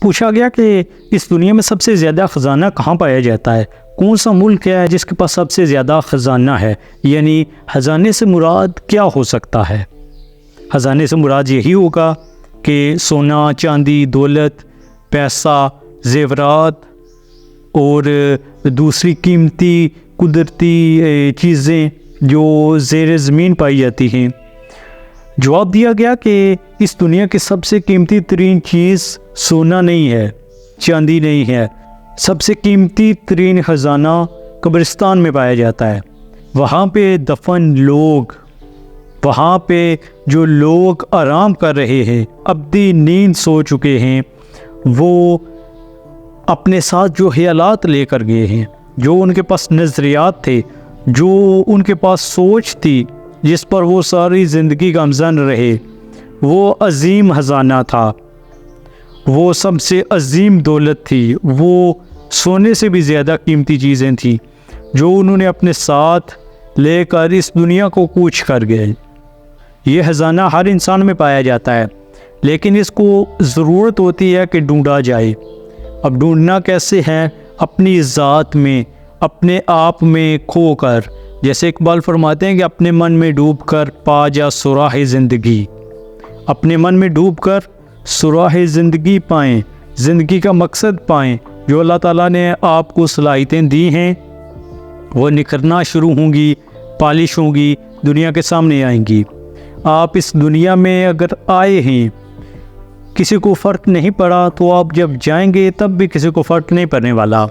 پوچھا گیا کہ اس دنیا میں سب سے زیادہ خزانہ کہاں پایا جاتا ہے، کون سا ملک ہے جس کے پاس سب سے زیادہ خزانہ ہے، یعنی خزانے سے مراد کیا ہو سکتا ہے؟ خزانے سے مراد یہی ہوگا کہ سونا، چاندی، دولت، پیسہ، زیورات اور دوسری قیمتی قدرتی چیزیں جو زیر زمین پائی جاتی ہیں۔ جواب دیا گیا کہ اس دنیا کی سب سے قیمتی ترین چیز سونا نہیں ہے، چاندی نہیں ہے، سب سے قیمتی ترین خزانہ قبرستان میں پایا جاتا ہے۔ وہاں پہ دفن لوگ، وہاں پہ جو لوگ آرام کر رہے ہیں، ابدی نیند سو چکے ہیں، وہ اپنے ساتھ جو خیالات لے کر گئے ہیں، جو ان کے پاس نظریات تھے، جو ان کے پاس سوچ تھی، جس پر وہ ساری زندگی گامزن رہے، وہ عظیم خزانہ تھا، وہ سب سے عظیم دولت تھی، وہ سونے سے بھی زیادہ قیمتی چیزیں تھیں جو انہوں نے اپنے ساتھ لے کر اس دنیا کو کوچ کر گئے۔ یہ خزانہ ہر انسان میں پایا جاتا ہے، لیکن اس کو ضرورت ہوتی ہے کہ ڈھونڈا جائے۔ اب ڈھونڈنا کیسے ہے؟ اپنی ذات میں، اپنے آپ میں کھو کر، جیسے اقبال فرماتے ہیں کہ اپنے من میں ڈوب کر پا جا سراغ زندگی، اپنے من میں ڈوب کر سراغ زندگی پائیں، زندگی کا مقصد پائیں۔ جو اللہ تعالیٰ نے آپ کو صلاحیتیں دی ہیں وہ نکھرنا شروع ہوں گی، پالش ہوں گی، دنیا کے سامنے آئیں گی۔ آپ اس دنیا میں اگر آئے ہیں، کسی کو فرق نہیں پڑا، تو آپ جب جائیں گے تب بھی کسی کو فرق نہیں پڑنے والا۔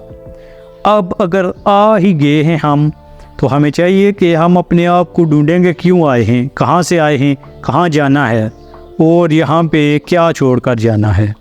اب اگر آ ہی گئے ہیں ہم، تو ہمیں چاہیے کہ ہم اپنے آپ کو ڈھونڈیں گے، کیوں آئے ہیں، کہاں سے آئے ہیں، کہاں جانا ہے، اور یہاں پہ کیا چھوڑ کر جانا ہے۔